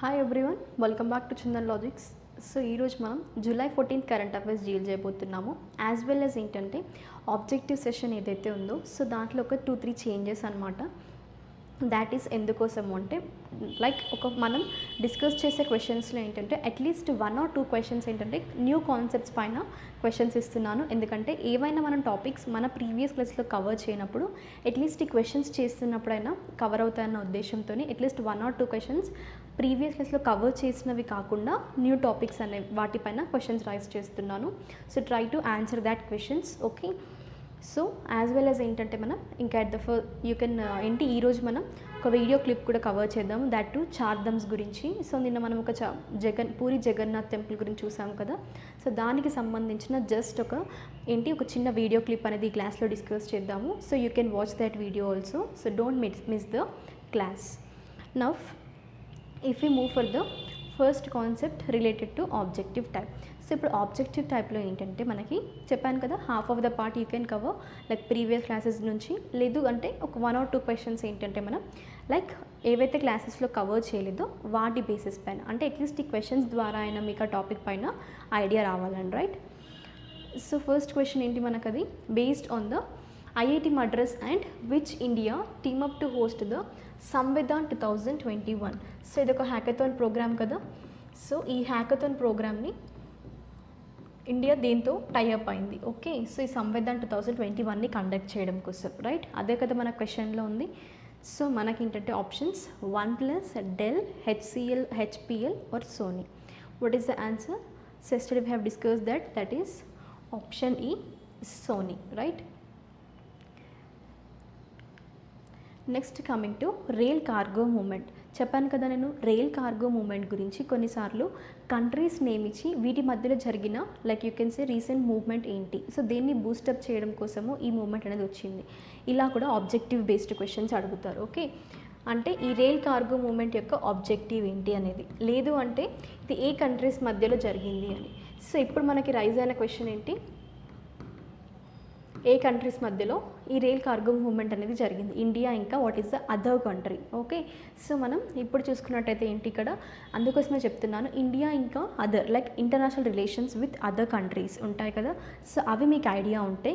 Hi everyone, welcome back to Chintan logics. So ఈరోజు మనం July 14th current affairs deal చేయబోతున్నాము. As well as ఏంటంటే objective session ఏదైతే ఉందో సో దాంట్లో ఒక 2-3 చేంజెస్ అనమాట. దాట్ ఈస్ ఎందుకోసము అంటే లైక్ మనం డిస్కస్ చేసే క్వశ్చన్స్లో ఏంటంటే అట్లీస్ట్ 1 or 2 క్వశ్చన్స్ ఏంటంటే న్యూ కాన్సెప్ట్స్ పైన క్వశ్చన్స్ ఇస్తున్నాను. ఎందుకంటే ఏవైనా మన టాపిక్స్ మన ప్రీవియస్ క్లాస్లో కవర్ చేయనప్పుడు అట్లీస్ట్ ఈ క్వశ్చన్స్ చేస్తున్నప్పుడైనా కవర్ అవుతాయన్న ఉద్దేశంతో అట్లీస్ట్ 1 or 2 క్వశ్చన్స్ ప్రీవియస్ క్లాస్లో కవర్ చేసినవి కాకుండా న్యూ టాపిక్స్ అనే వాటిపైన క్వశ్చన్స్ రైజ్ చేస్తున్నాను. So try to answer that questions. Okay, so as well as ఏంటంటే మనం ఇంకా అట్ ద యూ కెన్ ఏంటి ఈరోజు మనం ఒక వీడియో క్లిప్ కూడా కవర్ చేద్దాం, దాట్ టు చార్ధమ్స్ గురించి. సో నిన్న మనం ఒక పూరి జగన్నాథ్ టెంపుల్ గురించి చూసాం కదా. సో దానికి సంబంధించిన జస్ట్ ఒక చిన్న వీడియో క్లిప్ అనేది ఈ క్లాస్లో డిస్కస్ చేద్దాము. So you can watch that video also. So don't miss the class. Now if you move for the first concept related to objective type. So ఇప్పుడు ఆబ్జెక్టివ్ టైప్లో ఏంటంటే మనకి చెప్పాను కదా, half of the part you can cover like previous classes నుంచి, లేదు అంటే ఒక 1 or 2 క్వశ్చన్స్ ఏంటంటే మనం లైక్ ఏవైతే క్లాసెస్లో కవర్ చేయలేదో వాటి బేసిస్ పైన, అంటే అట్లీస్ట్ ఈ క్వశ్చన్స్ ద్వారా అయినా మీకు ఆ టాపిక్ పైన ఐడియా రావాలని, రైట్? సో ఫస్ట్ క్వశ్చన్ ఏంటి మనకు, అది based on the IIT Madras and which India team up to host the Samvidhan 2021. So ఇది ఒక హ్యాకథాన్ ప్రోగ్రామ్ కదా. సో ఈ హ్యాకథాన్ ప్రోగ్రామ్ని ఇండియా దేంతో టైఅప్ అయింది. ఓకే, సో ఈ సంవిధాన్ 2021ని కండక్ట్ చేయడం కోసం, రైట్? అదే కదా మన క్వశ్చన్లో ఉంది. సో మనకి ఏంటంటే options OnePlus, Dell, HCL, HPL or Sony. What is the answer? So yesterday we have discussed that is option E, Sony, right? Next coming to rail cargo movement. చెప్పాను కదా నేను రైల్ కార్గో మూమెంట్ గురించి కొన్నిసార్లు countries name ఇచ్చి వీటి మధ్యలో జరిగిన like you can say recent movement ఏంటి, సో దేన్ని బూస్టప్ చేయడం కోసము ఈ మూవ్మెంట్ అనేది వచ్చింది. ఇలా కూడా ఆబ్జెక్టివ్ బేస్డ్ క్వశ్చన్స్ అడుగుతారు. ఓకే, అంటే ఈ రైల్ కార్గో మూమెంట్ యొక్క ఆబ్జెక్టివ్ ఏంటి అనేది, లేదు అంటే ఇది ఏ కంట్రీస్ మధ్యలో జరిగింది అని. సో ఇప్పుడు మనకి రైజ్ అయిన క్వశ్చన్ ఏంటి, ఏ కంట్రీస్ మధ్యలో ఈ రైల్ కార్గో మూవ్మెంట్ అనేది జరిగింది, ఇండియా ఇంకా what is the other country. Okay, so మనం ఇప్పుడు చూసుకున్నట్టయితే ఏంటి ఇక్కడ, అందుకోసమే చెప్తున్నాను ఇండియా ఇంకా other like international relations with other countries ఉంటాయి కదా. సో అవి మీకు ఐడియా ఉంటే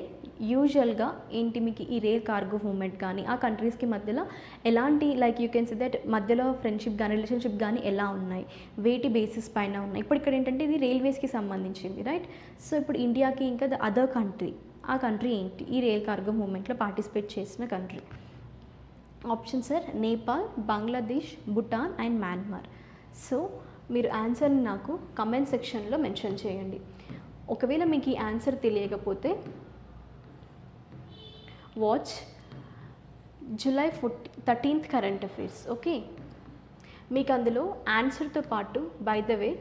యూజువల్గా ఏంటి మీకు ఈ రైల్ కార్గో మూవ్మెంట్ కానీ ఆ కంట్రీస్కి మధ్యలో ఎలాంటి like you can say that మధ్యలో ఫ్రెండ్షిప్ కానీ రిలేషన్షిప్ కానీ ఎలా ఉన్నాయి, వేటి బేసిస్ పైన ఉన్నాయి. ఇప్పుడు ఇక్కడ ఏంటంటే ఇది రైల్వేస్కి సంబంధించింది, రైట్? సో ఇప్పుడు ఇండియాకి ఇంకా ద అదర్ కంట్రీ, ఆ కంట్రీ ఏంటి ఈ రైల్ కార్గో మూవ్మెంట్లో పార్టిసిపేట్ చేసిన country? Options sir Nepal, Bangladesh, Bhutan and Myanmar. So మీరు ఆన్సర్ని నాకు కమెంట్ సెక్షన్లో మెన్షన్ చేయండి. ఒకవేళ మీకు ఈ ఆన్సర్ తెలియకపోతే watch July 13th current affairs. Okay, మీకు అందులో ఆన్సర్తో పాటు by the way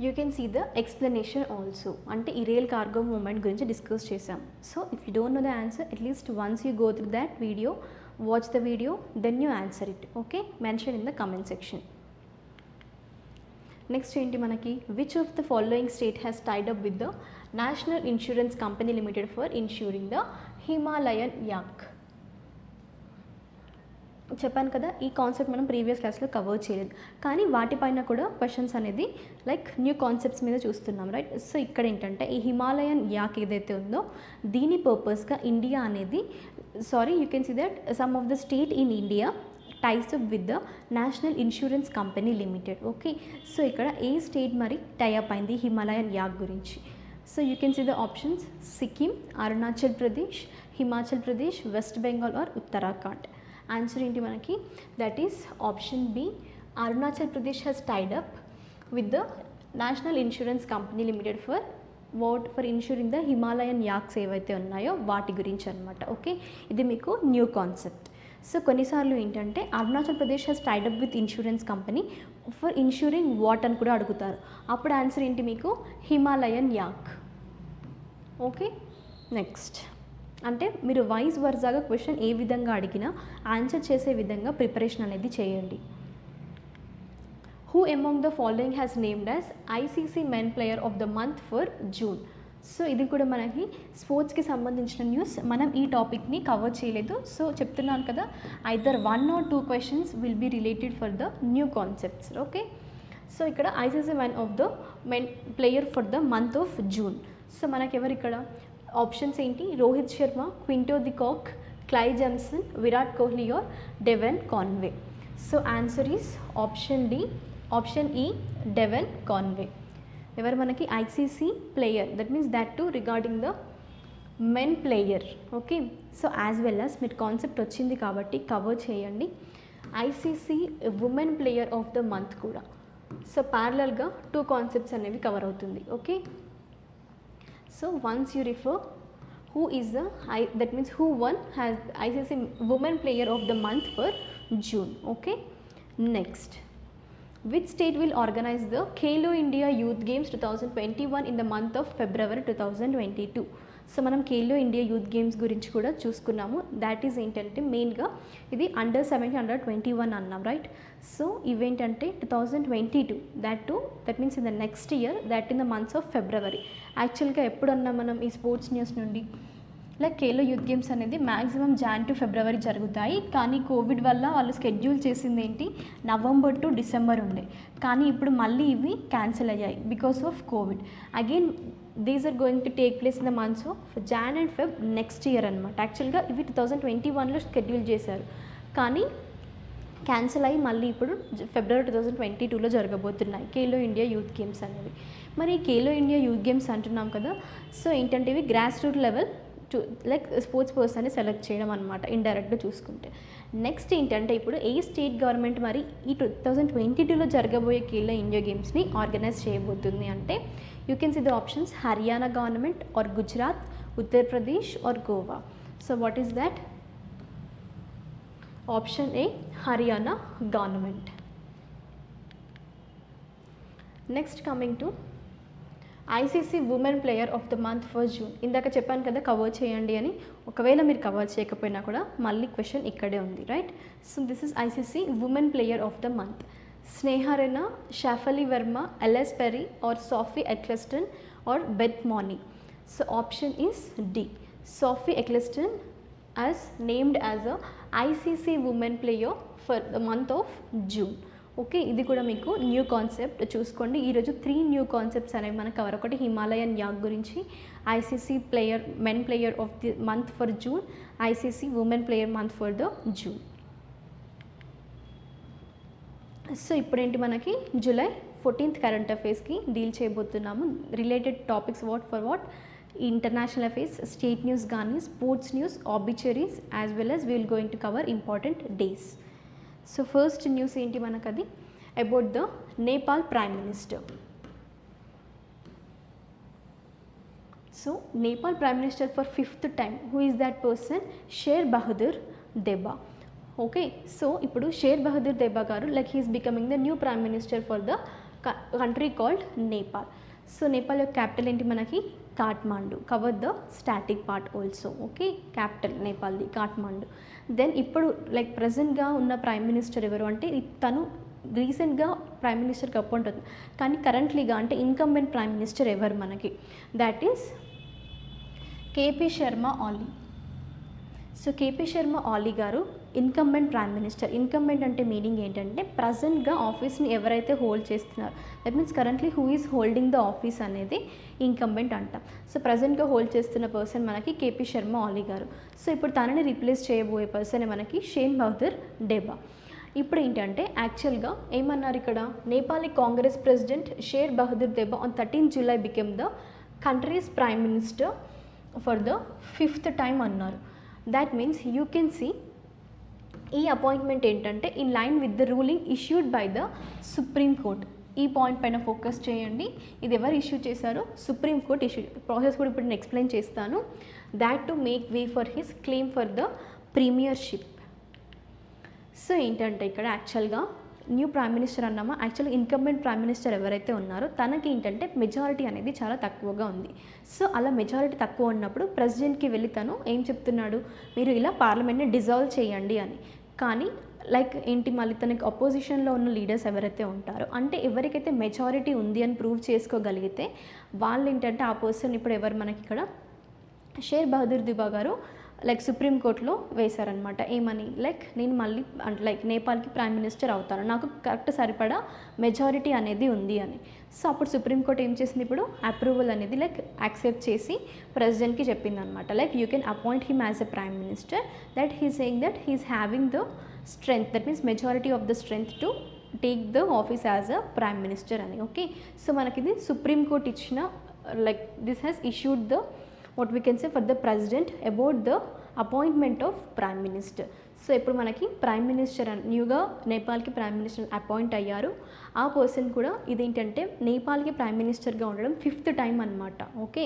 you can see the explanation also. అంటే ఈ రైల్ కార్గో మూవ్మెంట్ గురించి డిస్కస్ చేసాం. So if you don't know the answer at least once you go through that video, watch the video, then you answer it. Okay, mention in the comment section. Next ఏంటి మనకి, which of the following state has tied up with the national insurance company limited for insuring the Himalayan yak? చెప్పాను కదా ఈ concept మనం previous క్లాస్లో cover చేయలేదు, కానీ వాటిపైన కూడా క్వశ్చన్స్ అనేది లైక్ న్యూ కాన్సెప్ట్స్ మీద చూస్తున్నాం, రైట్? సో ఇక్కడ ఏంటంటే ఈ హిమాలయన్ యాక్ ఏదైతే ఉందో దీని పర్పస్గా ఇండియా అనేది you can see that some of the state in India ties up with the national insurance company limited. Okay, so ఇక్కడ ఏ స్టేట్ మరి టైఅప్ అయింది హిమాలయన్ యాక్ గురించి? So you can see the options Sikkim, Arunachal Pradesh, Himachal Pradesh, West Bengal or Uttarakhand. Answer ఏంటి మనకి, that is option B, Arunachal Pradesh has tied up with the national insurance company limited for insuring the Himalayan axe ఏవైతే ఉన్నాయో వాటి గురించి అనమాట. ఓకే, ఇది మీకు న్యూ కాన్సెప్ట్. సో కొన్నిసార్లు ఏంటంటే Arunachal Pradesh has tied up with insurance company for ensuring what అని కూడా అడుగుతారు. అప్పుడు ఆన్సర్ ఏంటి మీకు, హిమాలయన్ యాక్. ఓకే, నెక్స్ట్ అంటే మీరు వైస్ వర్సాగా క్వశ్చన్ ఏ విధంగా అడిగినా ఆన్సర్ చేసే విధంగా ప్రిపరేషన్ అనేది చేయండి. Who among the following has named as ICC men player of the month for June? So ఇది కూడా మనకి స్పోర్ట్స్కి సంబంధించిన న్యూస్. మనం ఈ టాపిక్ని కవర్ చేయలేదు. సో చెప్తున్నాను కదా, either 1 or 2 questions will be related for the new concepts. Okay, so ఇక్కడ ICC man of the men player for the month of June. So మనకెవరు ఇక్కడ ఆప్షన్స్ ఏంటి? Rohit Sharma, Quinton de Kock, Kyle Jamieson, Virat Kohli or Devon Conway. So answer is option D, option E, Devon Conway. ఎవరు మనకి ICC player, that means that to regarding the men player. Okay, so as well as మీరు concept వచ్చింది కాబట్టి cover చేయండి ICC women player of the month కూడా. So ప్యారలల్గా 2 concepts అనేవి cover అవుతుంది. Okay, so once you refer who is the that means who won has ICC women player of the month for June. Okay, next, which state will organize the Khelo India Youth Games 2021 in the month of February 2022? So మనం Khelo India youth games గురించి కూడా చూసుకున్నాము. That is ఏంటంటే మెయిన్గా ఇది under 17, under 21 అన్నాం, right? So ఇవేంటంటే 2022, that means in the next year, that in the months of February. యాక్చువల్గా ఎప్పుడన్నా మనం ఈ స్పోర్ట్స్ న్యూస్ నుండి లైక్ ఖేలో యూత్ గేమ్స్ అనేది మ్యాక్సిమం జాన్ టు ఫిబ్రవరి జరుగుతాయి. కానీ కోవిడ్ వల్ల వాళ్ళు షెడ్యూల్ చేసింది ఏంటి, నవంబర్ టు డిసెంబర్ ఉండే. కానీ ఇప్పుడు మళ్ళీ ఇవి క్యాన్సిల్ అయ్యాయి because of COVID. Again these are going to take place in the months of Jan and Feb next year అనమాట. యాక్చువల్గా ఇవి 2021లో షెడ్యూల్ చేశారు, కానీ క్యాన్సిల్ అయ్యి మళ్ళీ ఇప్పుడు ఫిబ్రవరి 2022లో జరగబోతున్నాయి ఖేలో ఇండియా యూత్ గేమ్స్ అనేవి. మరి ఖేలో ఇండియా యూత్ గేమ్స్ అంటున్నాం కదా, సో ఏంటంటే ఇవి grass root level like sports పర్సన్ని సెలెక్ట్ చేయడం అనమాట, ఇండైరెక్ట్గా చూసుకుంటే. నెక్స్ట్ ఏంటంటే ఇప్పుడు ఏ స్టేట్ గవర్నమెంట్ మరి ఈ 2022లో జరగబోయే ఖేలో ఇండియా గేమ్స్ని ఆర్గనైజ్ చేయబోతుంది అంటే you can see the options: Haryana government or Gujarat, Uttar Pradesh or Goa. So what is that? Option A, Haryana government. Next coming to ICC women player of the month for June. ఇందాక చెప్పాను కదా కవర్ చేయండి అని. ఒకవేళ మీరు కవర్ చేయకపోయినా కూడా మళ్ళీ క్వశ్చన్ ఇక్కడే ఉంది, right? So this is ICC women player of the month: Sneh Rana, Shafali Verma, Ellyse Perry or Sophie Ecclestone or Beth మార్నీ. So option is D, Sophie Ecclestone as named as a ICC women player for the month of June. Okay, ఇది కూడా మీకు new concept చూసుకోండి. ఈరోజు 3 new concepts అనేవి మనకు cover. ఒకటి Himalayan yak గురించి, ICC player men player of the month for June, ICC women player month for the June. So ఇప్పుడేంటి మనకి జూలై 14th కరెంట్ అఫైర్స్కి డీల్ చేయబోతున్నాము. Related topics what for what, international affairs, state news కానీ, sports news, obituaries, as well as we'll going to cover important days. So first news ఏంటి మనకు, అది about the Nepal prime minister. So Nepal prime minister for 5th time, who is that person? Sher Bahadur Deuba. Okay, so ఇప్పుడు షేర్ బహదూర్ దేబా గారు like he is becoming the new prime minister for the country called Nepal. So Nepal యొక్క capital ఏంటి మనకి? Kathmandu. Cover the static part also. Okay, capital నేపాల్ది Kathmandu. Then ఇప్పుడు like ప్రజెంట్గా ఉన్న prime minister ఎవరు అంటే తను రీసెంట్గా ప్రైమ్ మినిస్టర్కి అపాయింట్ అవుతుంది, కానీ కరెంట్లీగా అంటే ఇన్కంబెంట్ ప్రైమ్ మినిస్టర్ ఎవరు మనకి? That is KP Sharma Oli. So KP Sharma Oli గారు ఇన్కంబెంట్ ప్రైమ్ మినిస్టర్. ఇన్కంబెంట్ అంటే మీనింగ్ ఏంటంటే ప్రజెంట్గా ఆఫీస్ని ఎవరైతే హోల్డ్ చేస్తున్నారు, that means currently who is holding the office అనేది ఇన్కంబెంట్ అంటాం. సో ప్రజెంట్గా హోల్డ్ చేస్తున్న పర్సన్ మనకి కేపీ శర్మ ఓలీ గారు. సో ఇప్పుడు తనని రీప్లేస్ చేయబోయే పర్సన్ మనకి షేర్ బహదూర్ దేబా. ఇప్పుడు ఏంటంటే యాక్చువల్గా ఏమన్నారు ఇక్కడ, Nepali Congress president Sher Bahadur Deuba on 13th July became the country's prime minister for the 5th time అన్నారు. That means you can see ఈ అపాయింట్మెంట్ ఏంటంటే in line with the ruling issued by the supreme court. ఈ పాయింట్ పైన ఫోకస్ చేయండి. ఇది ఎవరు issue చేశారు? Supreme court issue. Process కూడా ఇప్పుడు నేను ఎక్స్ప్లెయిన్ చేస్తాను. That to make way for his claim for the premiership. So ఏంటంటే ఇక్కడ యాక్చువల్గా న్యూ ప్రైమ్ మినిస్టర్ అన్నామా, యాక్చువల్గా ఇన్కంబెంట్ ప్రైమ్ మినిస్టర్ ఎవరైతే ఉన్నారో తనకి ఏంటంటే మెజారిటీ అనేది చాలా తక్కువగా ఉంది. సో అలా మెజారిటీ తక్కువ ఉన్నప్పుడు ప్రెసిడెంట్కి వెళ్ళి తను ఏం చెప్తున్నాడు, మీరు ఇలా పార్లమెంట్ని డిజాల్వ్ చేయండి అని. కానీ లైక్ ఏంటి మళ్ళీ తనకి అపోజిషన్లో ఉన్న లీడర్స్ ఎవరైతే ఉంటారో, అంటే ఎవరికైతే మెజారిటీ ఉంది అని ప్రూవ్ చేసుకోగలిగితే వాళ్ళు ఏంటంటే ఆ పర్సన్ ఇప్పుడు ఎవరు మనకి ఇక్కడ షేర్ బహదూర్ దిబా గారు లైక్ సుప్రీంకోర్టులో వేశారనమాట. ఏమని, లైక్ నేను మళ్ళీ అంటే లైక్ నేపాల్కి ప్రైమ్ మినిస్టర్ అవుతాను, నాకు కరెక్ట్ సరిపడా మెజారిటీ అనేది ఉంది అని. సో అప్పుడు సుప్రీంకోర్టు ఏం చేసింది, ఇప్పుడు అప్రూవల్ అనేది లైక్ యాక్సెప్ట్ చేసి ప్రెసిడెంట్కి చెప్పింది అనమాట. Like you can appoint him as a prime minister, that he saying that he is having the strength, that means majority of the strength to take the office as a prime minister అని. ఓకే, సో మనకిది supreme court ఇచ్చిన like this has issued the what we can say for the president about the appointment of prime minister. So ఇప్పుడు మనకి prime minister న్యూగా నేపాల్కి prime minister appoint అయ్యారు. ఆ పర్సన్ కూడా ఇదేంటంటే నేపాల్కి ప్రైమ్ మినిస్టర్గా ఉండడం 5th టైం అనమాట. ఓకే,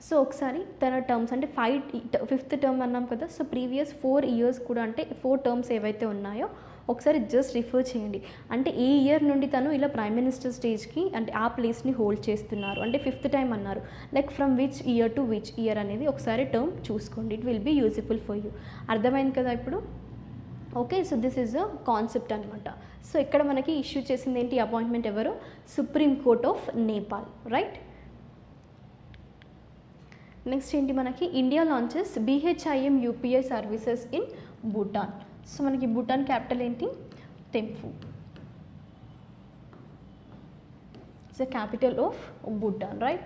సో ఒకసారి తన టర్మ్స్ అంటే 5th టర్మ్ అన్నాం కదా, సో ప్రీవియస్ 4 ఇయర్స్ కూడా అంటే 4 టర్మ్స్ ఏవైతే ఉన్నాయో ఒకసారి జస్ట్ రిఫర్ చేయండి. అంటే ఏ ఇయర్ నుండి తను ఇలా ప్రైమ్ మినిస్టర్ స్టేజ్కి అంటే ఆ ప్లేస్ని హోల్డ్ చేస్తున్నారు, అంటే 5th టైం అన్నారు, like from which year to which year అనేది ఒకసారి టర్మ్ చూసుకోండి. It will be useful for you. అర్థమైంది కదా ఇప్పుడు? Okay, so this is a concept అనమాట. సో ఇక్కడ మనకి ఇష్యూ చేసింది ఏంటి, అపాయింట్మెంట్ ఎవరు, supreme court of Nepal, right. Next ఏంటి మనకి, India launches BHIM UPI services in Bhutan. So మనకి భూటాన్ క్యాపిటల్ ఏంటి, Thimphu. So capital of Bhutan, right.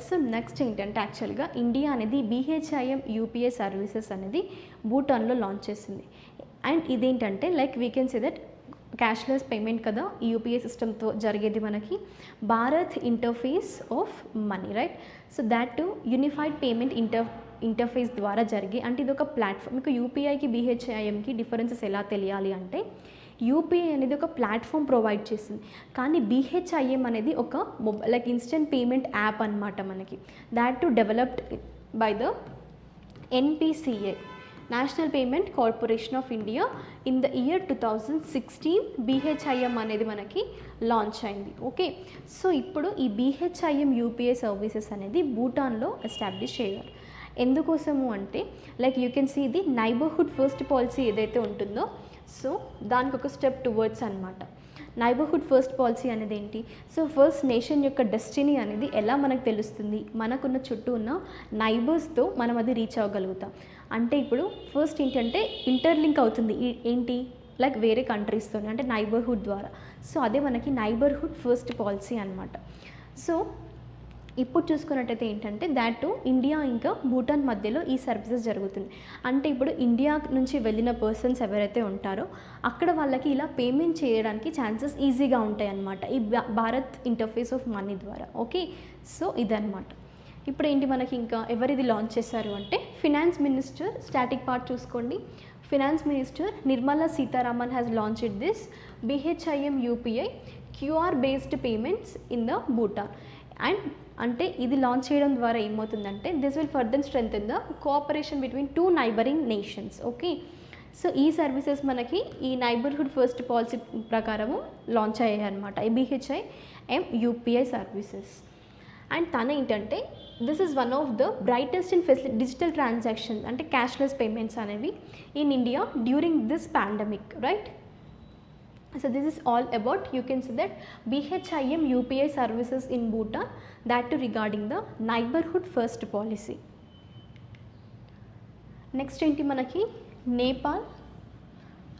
So next ఏంటంటే యాక్చువల్గా ఇండియా అనేది BHIM UPI సర్వీసెస్ అనేది భూటాన్లో లాంచ్ చేసింది. అండ్ ఇదేంటంటే like we can say that cashless payment కదా ఈ యూపీఐ సిస్టమ్తో జరిగేది మనకి, Bharat interface of money, right. So that to unified payment interface ద్వారా జరిగే, అంటే ఇది ఒక ప్లాట్ఫామ్. మీకు యూపీఐకి BHIMకి డిఫరెన్సెస్ ఎలా తెలియాలి అంటే, యూపీఐ అనేది ఒక ప్లాట్ఫామ్ ప్రొవైడ్ చేసింది, కానీ BHIM అనేది ఒక లైక్ ఇన్స్టెంట్ పేమెంట్ యాప్ అనమాట మనకి. That to developed by the NPCA, national payment corporation of India. In the year 2016 BHIM అనేది మనకి లాంచ్ అయింది. ఓకే, సో ఇప్పుడు ఈ BHIM UPI సర్వీసెస్ అనేది భూటాన్లో ఎస్టాబ్లిష్ చేయాలి. ఎందుకోసము అంటే like you can see the neighbourhood first policy ఏదైతే ఉంటుందో, సో దానికి ఒక స్టెప్ టువర్డ్స్ అనమాట. నైబర్హుడ్ ఫస్ట్ పాలసీ అనేది ఏంటి, సో ఫస్ట్ నేషన్ యొక్క డెస్టినీ అనేది ఎలా మనకు తెలుస్తుంది, మనకున్న చుట్టూ ఉన్న నైబర్స్తో మనం అది రీచ్ అవ్వగలుగుతాం. అంటే ఇప్పుడు ఫస్ట్ ఏంటంటే ఇంటర్లింక్ అవుతుంది ఏంటి, లైక్ వేరే కంట్రీస్తో, అంటే నైబర్హుడ్ ద్వారా. సో అదే మనకి నైబర్హుడ్ ఫస్ట్ పాలసీ అనమాట. సో ఇప్పుడు చూసుకున్నట్టయితే ఏంటంటే దాట్ టు ఇండియా ఇంకా భూటాన్ మధ్యలో ఈ సర్వీసెస్ జరుగుతుంది. అంటే ఇప్పుడు ఇండియా నుంచి వెళ్ళిన పర్సన్స్ ఎవరైతే ఉంటారో అక్కడ వాళ్ళకి ఇలా పేమెంట్ చేయడానికి ఛాన్సెస్ ఈజీగా ఉంటాయి అన్నమాట ఈ భారత్ ఇంటర్ఫేస్ ఆఫ్ మనీ ద్వారా. ఓకే, సో ఇదన్నమాట. ఇప్పుడు ఏంటి మనకి ఇంకా ఎవరిది లాంచ్ చేశారు అంటే ఫినాన్స్ మినిస్టర్, స్టాటిక్ పార్ట్ చూసుకోండి. Finance minister Nirmala Sitharaman has launched this BHIM UPI QR based payments in the Bhutan. And అంటే ఇది లాంచ్ చేయడం ద్వారా ఏమవుతుందంటే this will further strengthen the cooperation between 2 neighbouring nations. Okay, so ఈ సర్వీసెస్ మనకి ఈ నైబర్హుడ్ ఫస్ట్ పాలసీ ప్రకారము లాంచ్ అయ్యాయి అనమాట, ఈ BHIM UPI సర్వీసెస్. అండ్ తన ఏంటంటే this is one of the brightest in digital transactions, అంటే క్యాష్లెస్ పేమెంట్స్ అనేవి in India during this pandemic, right. So this is all about, you can see that BHIM UPI services in Bhutan, that too regarding the neighborhood first policy. Next ఏంటి మనకి Nepal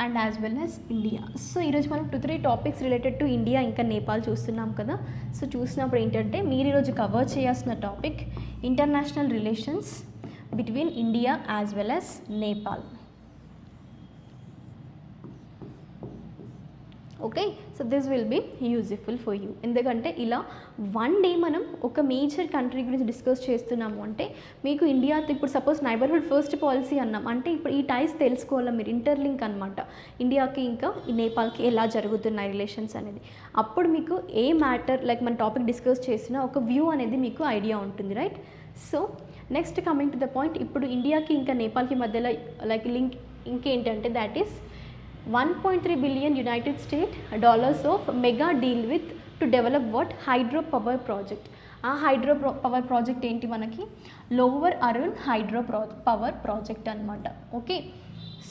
and as well as India. So ఈరోజు మనం 2-3 topics related to India ఇంకా నేపాల్ చూస్తున్నాం కదా. So చూసినప్పుడు ఏంటంటే మీరు ఈరోజు కవర్ చేయాల్సిన topic international relations between India as well as Nepal. Okay, so this will be useful for you. ఎందుకంటే ఇలా వన్ డే మనం ఒక మేజర్ కంట్రీ గురించి డిస్కస్ చేస్తున్నాము అంటే మీకు ఇండియాతో ఇప్పుడు సపోజ్ నైబర్హుడ్ ఫస్ట్ పాలసీ అన్నాం అంటే ఇప్పుడు ఈ టైస్ తెలుసుకోవాలి మీరు, ఇంటర్లింక్ అనమాట. ఇండియాకి ఇంకా ఈ నేపాల్కి ఎలా జరుగుతున్నాయి రిలేషన్స్ అనేది. అప్పుడు మీకు ఏ మ్యాటర్ లైక్ మన టాపిక్ డిస్కస్ చేసినా ఒక వ్యూ అనేది మీకు ఐడియా ఉంటుంది, right. So next coming to the point, ఇప్పుడు ఇండియాకి ఇంకా నేపాల్కి మధ్యలో లైక్ లింక్ ఇంకేంటంటే that is $1.3 billion United States of mega deal with to develop what hydro power project. ఆ హైడ్రో పవర్ ప్రాజెక్ట్ ఏంటి మనకి lower Arun hydro power project అనమాట. Okay,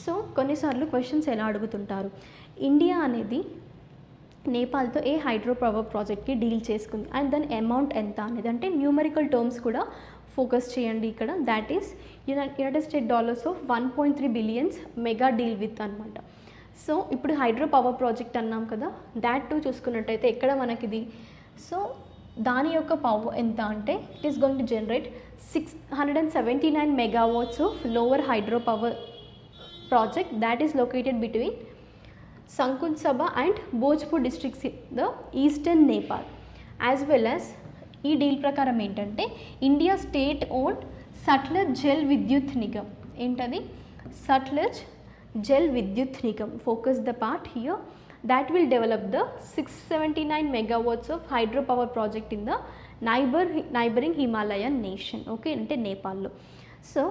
so కొన్నిసార్లు క్వశ్చన్స్ ఎలా అడుగుతుంటారు, ఇండియా అనేది నేపాల్తో ఏ హైడ్రో పవర్ ప్రాజెక్ట్కి డీల్ చేసుకుంది అండ్ దాని అమౌంట్ ఎంత అనేది, అంటే న్యూమరికల్ టర్మ్స్ కూడా ఫోకస్ చేయండి ఇక్కడ. That is United state dollars of 1.3 billions mega deal with అనమాట. సో ఇప్పుడు హైడ్రో పవర్ ప్రాజెక్ట్ అన్నాం కదా, దాట్ టూ చూసుకున్నట్టయితే ఎక్కడ మనకిది, సో దాని యొక్క పవర్ ఎంత అంటే it is going to generate 679 megawatts of lower hydro power project that is located between Sankun Sabha and Bhojpur districts in the eastern Nepal, as well as ఈ deal ప్రకారం ఏంటంటే India state owned Sutlej Jal విద్యుత్ నిగమ్, ఏంటది సట్లెజ్ జల్ విద్యుత్ Nigam, focus the part here, that will develop the 679 megawatts of hydropower project in the neighboring Himalayan nation, okay, అంటే నేపాల్లో. So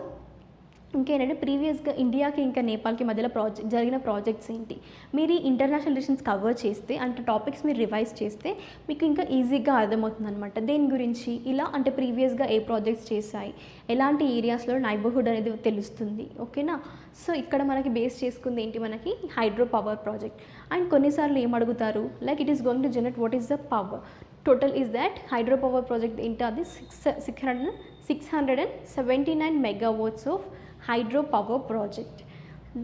ఇంకేంటంటే ప్రీవియస్గా ఇండియాకి ఇంకా నేపాల్కి మధ్యలో జరిగిన ప్రాజెక్ట్స్ ఏంటి, మీరు ఈ ఇంటర్నేషనల్ రిలేషన్స్ కవర్ చేస్తే అంటే టాపిక్స్ మీరు రివైజ్ చేస్తే మీకు ఇంకా ఈజీగా అర్థమవుతుంది అనమాట. దేని గురించి ఇలా అంటే ప్రీవియస్గా ఏ ప్రాజెక్ట్స్ చేశాయి, ఎలాంటి ఏరియాస్లో నైబర్హుడ్ అనేది తెలుస్తుంది, ఓకేనా. సో ఇక్కడ మనకి బేస్ చేసుకుంది ఏంటి, మనకి హైడ్రో పవర్ ప్రాజెక్ట్. అండ్ కొన్నిసార్లు ఏం అడుగుతారు, like it is going to generate what is the power total is that hydro power project ఏంటి, అది 679 megawatts of hydro power project.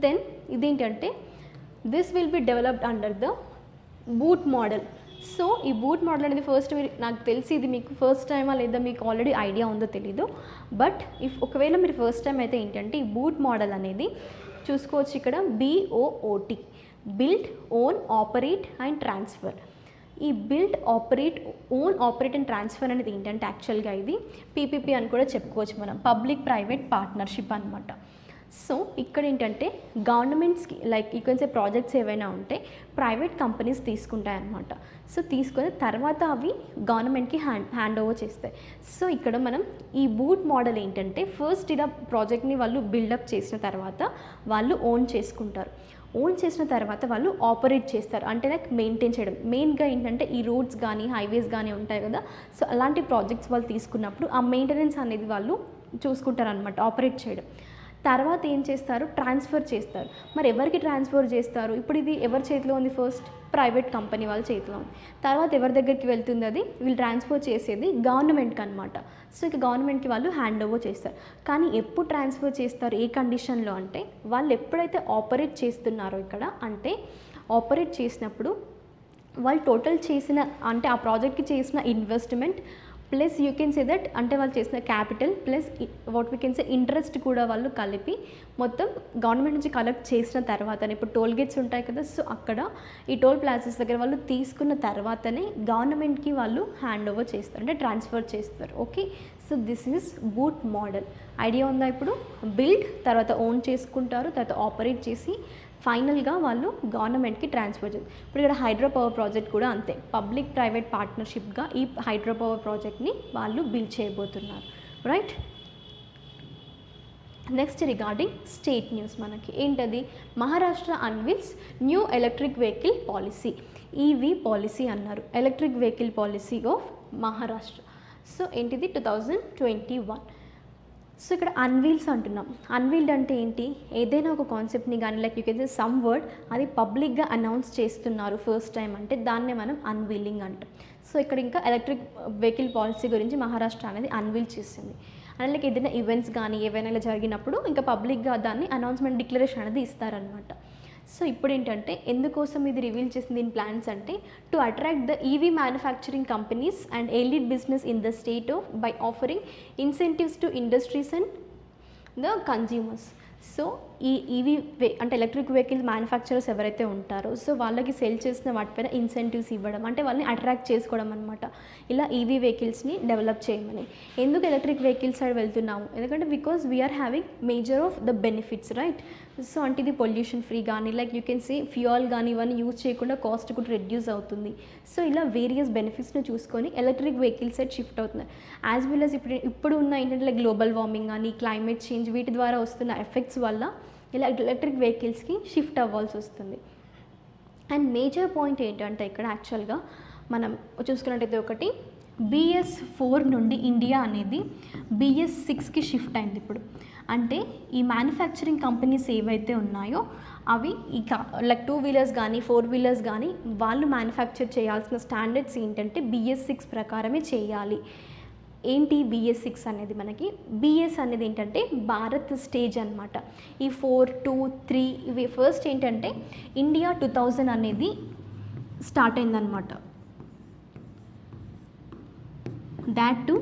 Then ఇదేంటంటే this will be developed under the BOOT model. So ఈ BOOT model అనేది first మీరు, నాకు తెలిసి ఇది మీకు ఫస్ట్ టైమా లేదా మీకు ఆల్రెడీ ఐడియా ఉందో తెలీదు, బట్ ఒకవేళ మీరు ఫస్ట్ టైం అయితే ఏంటంటే ఈ బూట్ మోడల్ అనేది చూసుకోవచ్చు ఇక్కడ, BOOT, build own operate and transfer. ఈ build operate own operate and transfer అనేది ఏంటంటే యాక్చువల్గా ఇది PPP అని కూడా చెప్పుకోవచ్చు మనం, పబ్లిక్ ప్రైవేట్ పార్ట్నర్షిప్ అనమాట. సో ఇక్కడ ఏంటంటే గవర్నమెంట్స్కి like you can say projects ఏవైనా ఉంటే ప్రైవేట్ కంపెనీస్ తీసుకుంటాయి అన్నమాట. సో తీసుకొని తర్వాత అవి గవర్నమెంట్కి హ్యాండ్ ఓవర్ చేస్తాయి. సో ఇక్కడ మనం ఈ బూట్ మోడల్ ఏంటంటే ఫస్ట్ ఇలా ప్రాజెక్ట్ని వాళ్ళు బిల్డప్ చేసిన తర్వాత వాళ్ళు ఓన్ చేసుకుంటారు. ఓన్ చేసిన తర్వాత వాళ్ళు ఆపరేట్ చేస్తారు, అంటే లైక్ మెయింటైన్ చేయడం. మెయిన్గా ఏంటంటే ఈ రోడ్స్ కానీ హైవేస్ కానీ ఉంటాయి కదా, సో అలాంటి ప్రాజెక్ట్స్ వాళ్ళు తీసుకున్నప్పుడు ఆ మెయింటెనెన్స్ అనేది వాళ్ళు చూసుకుంటారు అనమాట, ఆపరేట్ చేయడం. తర్వాత ఏం చేస్తారు, ట్రాన్స్ఫర్ చేస్తారు. మరి ఎవరికి ట్రాన్స్ఫర్ చేస్తారు, ఇప్పుడు ఇది ఎవరి చేతిలో ఉంది, ఫస్ట్ ప్రైవేట్ కంపెనీ వాళ్ళ చేతిలో ఉంది. తర్వాత ఎవరి దగ్గరికి వెళ్తుంది, అది వీళ్ళు ట్రాన్స్ఫర్ చేసేది గవర్నమెంట్కి అనమాట. సో ఇక గవర్నమెంట్కి వాళ్ళు హ్యాండ్ ఓవర్ చేస్తారు. కానీ ఎప్పుడు ట్రాన్స్ఫర్ చేస్తారు, ఏ కండిషన్లో అంటే వాళ్ళు ఎప్పుడైతే ఆపరేట్ చేస్తున్నారో ఇక్కడ, అంటే ఆపరేట్ చేసినప్పుడు వాళ్ళు టోటల్ చేసిన అంటే ఆ ప్రాజెక్ట్కి చేసిన investment plus you can say that అంటే వాళ్ళు చేసిన capital plus what we can say interest కూడా వాళ్ళు కలిపి మొత్తం గవర్నమెంట్ నుంచి కలెక్ట్ చేసిన తర్వాతనే, ఇప్పుడు టోల్ గేట్స్ ఉంటాయి కదా, సో అక్కడ ఈ టోల్ ప్లాజెస్ దగ్గర వాళ్ళు తీసుకున్న తర్వాతనే గవర్నమెంట్కి వాళ్ళు హ్యాండ్ ఓవర్ చేస్తారు, అంటే ట్రాన్స్ఫర్ చేస్తారు. Okay, so this is boot model. Idea ఉందా ఇప్పుడు? బిల్డ్, తర్వాత ఓన్ చేసుకుంటారు, తర్వాత ఆపరేట్ చేసి ఫైనల్గా వాళ్ళు గవర్నమెంట్కి ట్రాన్స్ఫర్ చేస్తారు. ఇప్పుడు ఇక్కడ హైడ్రో పవర్ ప్రాజెక్ట్ కూడా అంతే, పబ్లిక్ ప్రైవేట్ పార్ట్నర్షిప్గా ఈ హైడ్రో పవర్ ప్రాజెక్ట్ని వాళ్ళు బిల్డ్ చేయబోతున్నారు, right. Next regarding state news మనకి ఏంటది, Maharashtra unveils new electric vehicle policy, EV policy అన్నారు, electric vehicle policy of Maharashtra. So ఏంటిది 2021. సో ఇక్కడ అన్వీల్స్ అంటున్నాం. అన్వీల్డ్ అంటే ఏంటి, ఏదైనా ఒక కాన్సెప్ట్ని కానీ like you can say some word అది పబ్లిక్గా అనౌన్స్ చేస్తున్నారు ఫస్ట్ టైం అంటే దాన్నే మనం అన్వీలింగ్ అంటాం. సో ఇక్కడ ఇంకా ఎలక్ట్రిక్ వెహికల్ పాలసీ గురించి మహారాష్ట్ర అనేది అన్వీల్ చేసింది. అండ్ లైక్ ఏదైనా ఈవెంట్స్ కానీ ఏవైనా ఇలా జరిగినప్పుడు ఇంకా పబ్లిక్గా దాన్ని అనౌన్స్మెంట్ డిక్లరేషన్ అనేది ఇస్తారనమాట. సో ఇప్పుడు ఏంటంటే ఎందుకోసం ఇది రివీల్ చేసింది ఇన్ ప్లాన్స్ అంటే to attract the EV manufacturing companies and allied business in the state of by offering incentives to industries and the consumers. So ఈ EV అంటే ఎలక్ట్రిక్ వెహికల్ మ్యానుఫ్యాక్చరర్స్ ఎవరైతే ఉంటారో సో వాళ్ళకి సెల్ చేసిన వాటిపైన incentives ఇవ్వడం, అంటే వాళ్ళని అట్రాక్ట్ చేసుకోవడం అనమాట, ఇలా EV వెహికల్స్ని డెవలప్ చేయమని. ఎందుకు ఎలక్ట్రిక్ వెహికల్స్ సైడ్ వెళ్తున్నాము, ఎందుకంటే because we are having major of the benefits, right. So అంటే ఇది పొల్యూషన్ ఫ్రీ కానీ like you can say fuel కానీ ఇవన్నీ యూజ్ చేయకుండా కాస్ట్ కూడా రెడ్యూస్ అవుతుంది. సో ఇలా వేరియస్ బెనిఫిట్స్ని చూసుకొని ఎలక్ట్రిక్ వెహికల్స్ సైడ్ షిఫ్ట్ అవుతున్నారు. యాజ్ వెల్ యాజ్ ఇప్పుడు ఉన్న ఏంటంటే లైక్ గ్లోబల్ వార్మింగ్ కానీ క్లైమేట్ చేంజ్ వీటి ద్వారా వస్తున్న ఎఫెక్ట్స్ వల్ల ఇలా ఎలక్ట్రిక్ వెహికల్స్కి షిఫ్ట్ అవ్వాల్సి వస్తుంది. అండ్ మేజర్ పాయింట్ ఏంటంటే ఇక్కడ యాక్చువల్గా మనం చూసుకున్నట్టయితే ఒకటి BS4 నుండి ఇండియా అనేది BS6కి షిఫ్ట్ అయింది ఇప్పుడు. అంటే ఈ మ్యానుఫ్యాక్చరింగ్ కంపెనీస్ ఏవైతే ఉన్నాయో అవి లైక్ 2 వీలర్స్ కానీ 4 వీలర్స్ కానీ వాళ్ళు మ్యానుఫ్యాక్చర్ చేయాల్సిన స్టాండర్డ్స్ ఏంటంటే BS6 ప్రకారమే చేయాలి. ఏంటి BS6 అనేది? మనకి BS అనేది ఏంటంటే భారత్ స్టేజ్ అనమాట. ఈ 4, 2, 3 ఇవి ఫస్ట్ ఏంటంటే ఇండియా 2000 అనేది స్టార్ట్ అయిందనమాట. దాట్ టు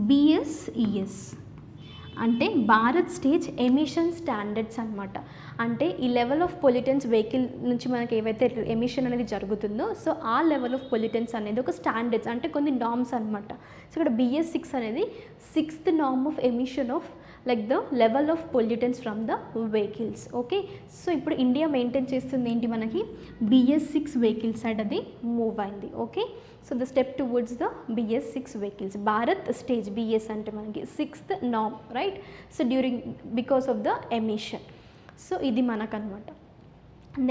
BSES అంటే భారత్ స్టేజ్ ఎమిషన్ స్టాండర్డ్స్ అనమాట. అంటే ఈ లెవెల్ ఆఫ్ పొల్యూటెన్స్ వెహికల్ నుంచి మనకి ఏవైతే ఎమిషన్ అనేది జరుగుతుందో సో ఆ లెవెల్ ఆఫ్ పొల్యూటెన్స్ అనేది ఒక స్టాండర్డ్స్ అంటే కొన్ని నార్మ్స్ అనమాట. సో ఇక్కడ BS6 అనేది 6th norm of emission of like the level of pollutants from the vehicles. Okay, so ఇప్పుడు ఇండియా మెయింటైన్ చేస్తుంది ఏంటి? మనకి BS6 వెహికల్ సైడ్ అది మూవ్ అయింది. Okay, so the step towards the BS6 vehicles. Bharat stage BS అంటే మనకి 6th norm, right? So because of the emission. So ఇది మనకనమాట.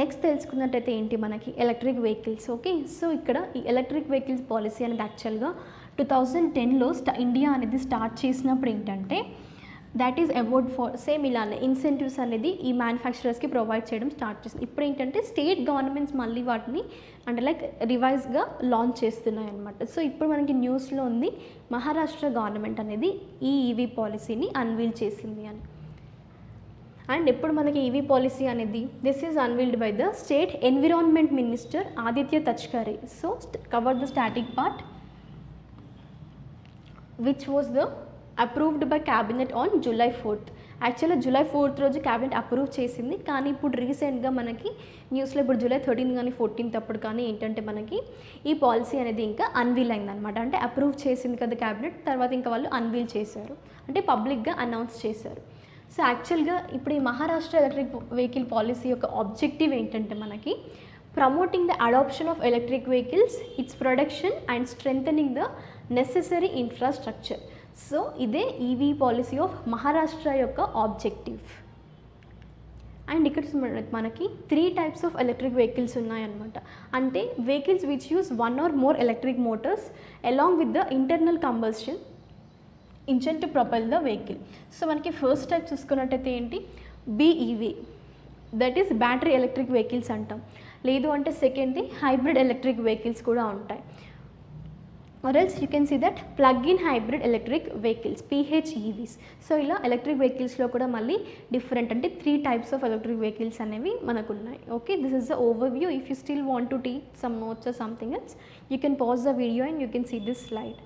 Next తెలుసుకున్నట్టయితే ఏంటి? మనకి ఎలక్ట్రిక్ వెహికల్స్. ఓకే, సో ఇక్కడ ఈ ఎలక్ట్రిక్ వెహికల్స్ పాలసీ అనేది యాక్చువల్గా 2010లో ఇండియా అనేది స్టార్ట్ చేసినప్పుడు ఏంటంటే that is award for same ఇలానే ఇన్సెంటివ్స్ అనేది ఈ మ్యానుఫ్యాక్చరర్స్కి ప్రొవైడ్ చేయడం స్టార్ట్ చేస్తుంది. ఇప్పుడు ఏంటంటే స్టేట్ గవర్నమెంట్స్ మళ్ళీ వాటిని అంటే లైక్ రివైజ్గా లాంచ్ చేస్తున్నాయి అనమాట. సో ఇప్పుడు మనకి న్యూస్లో ఉంది మహారాష్ట్ర గవర్నమెంట్ అనేది ఈ ఈవీ పాలసీని అన్వీల్ చేసింది అని. అండ్ ఎప్పుడు మనకి ఈవీ పాలసీ అనేది this is unveiled by the state environment minister Aaditya Thackeray. So cover the static part which was the approved by cabinet on July 4th. యాక్చువల్గా July 4th రోజు క్యాబినెట్ అప్రూవ్ చేసింది, కానీ ఇప్పుడు రీసెంట్గా మనకి న్యూస్లో ఇప్పుడు July 13th కానీ 14th అప్పుడు కానీ ఏంటంటే మనకి ఈ పాలసీ అనేది ఇంకా అన్వీల్ అయిందనమాట. అంటే అప్రూవ్ చేసింది కదా క్యాబినెట్, తర్వాత ఇంకా వాళ్ళు అన్వీల్ చేశారు, అంటే పబ్లిక్గా అనౌన్స్ చేశారు. సో యాక్చువల్గా ఇప్పుడు ఈ మహారాష్ట్ర ఎలక్ట్రిక్ వెహికల్ పాలసీ యొక్క ఆబ్జెక్టివ్ ఏంటంటే మనకి promoting the adoption of electric vehicles, its production and strengthening the necessary infrastructure. So ఇదే ఈవీ పాలసీ ఆఫ్ మహారాష్ట్ర యొక్క ఆబ్జెక్టివ్. అండ్ ఇక్కడ మనకి 3 types ఆఫ్ ఎలక్ట్రిక్ వెహికల్స్ ఉన్నాయన్నమాట. అంటే vehicles which use 1 or more electric motors along with the internal combustion engine to propel the vehicle. So మనకి first type చూసుకున్నట్టయితే ఏంటి? BEV, that is battery electric vehicles అంటాం. లేదు అంటే సెకండ్ది హైబ్రిడ్ ఎలక్ట్రిక్ వెహికల్స్ కూడా ఉంటాయి. Or else you can see that plug in hybrid electric vehicles PHEVs. So ఇలా ఎలక్ట్రిక్ వెహికల్స్లో కూడా మళ్ళీ డిఫరెంట్ అంటే 3 types ఆఫ్ ఎలక్ట్రిక్ వెహికల్స్ అనేవి మనకు ఉన్నాయి. Okay, this is the overview. If you still want to take some notes or something else you can pause the video and you can see this slide.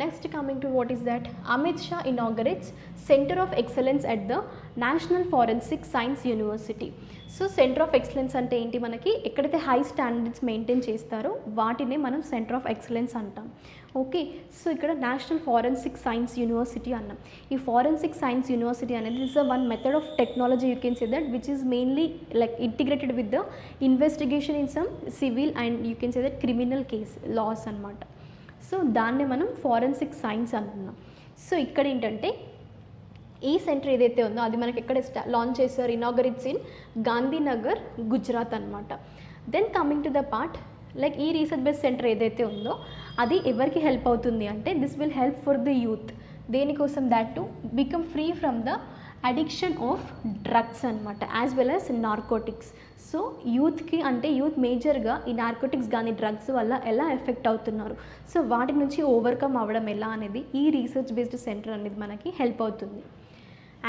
Next, coming to what is that? Amit Shah inaugurates Center of Excellence at the National Forensic Science University. So centre of excellence అంటే ఏంటి? మనకి ఎక్కడైతే high standards maintain చేస్తారో వాటినే మనం centre of excellence అంటాం. Okay, so ఇక్కడ national forensic science university అన్నాం. ఈ ఫారెన్సిక్ సైన్స్ యూనివర్సిటీ అనేది is a one method of technology you can say that which is mainly like integrated with the investigation in some civil and you can say that criminal case laws అనమాట. So దాన్నే మనం forensic science అంటున్నాం. So ఇక్కడ ఏంటంటే ఈ centre ఏదైతే ఉందో అది మనకి ఎక్కడ లాంచ్ చేశారు? ఇనాగరేట్స్ ఇన్ గాంధీనగర్, గుజరాత్ అనమాట. Then coming to the part like ఈ రీసెర్చ్ బేస్డ్ సెంటర్ ఏదైతే ఉందో అది ఎవరికి హెల్ప్ అవుతుంది అంటే this will help for the youth. దేనికోసం? That to become free from the addiction of drugs అనమాట, as well as narcotics. So యూత్కి అంటే యూత్ మేజర్గా ఈ నార్కోటిక్స్ కానీ డ్రగ్స్ వల్ల ఎలా ఎఫెక్ట్ అవుతున్నారు, సో వాటి నుంచి ఓవర్కమ్ అవ్వడం ఎలా అనేది ఈ రీసెర్చ్ బేస్డ్ సెంటర్ అనేది మనకి హెల్ప్ అవుతుంది.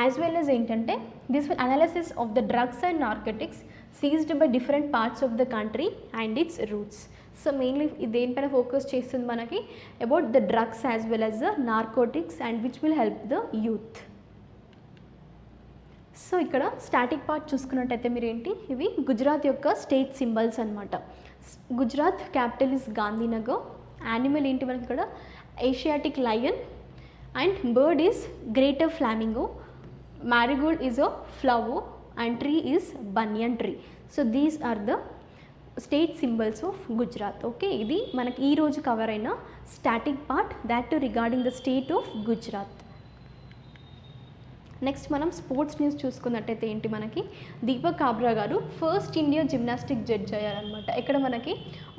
యాజ్ వెల్ యాజ్ ఏంటంటే this will analysis of the drugs and narcotics seized by different parts of the country and its roots. So mainly దేనిపైన ఫోకస్ చేస్తుంది మనకి about the drugs as well as the narcotics and which will help the youth. So ఇక్కడ static part చూసుకున్నట్టయితే మీరు ఏంటి, ఇవి గుజరాత్ యొక్క state symbols అనమాట. Gujarat capital is Gandhinagar. Animal ఏంటి మనకి ఇక్కడ Asiatic lion and bird is greater flamingo. Marigold is a flower and tree is banyan tree. So these are the state symbols of Gujarat. Okay, ఇది మనకి ఈరోజు కవర్ అయిన static part that regarding the state of Gujarat. Next మనం sports news చూసుకున్నట్టయితే ఏంటి మనకి దీపక్ కాబ్రా గారు first India gymnastic judge అయ్యారనమాట ఇక్కడ మనకి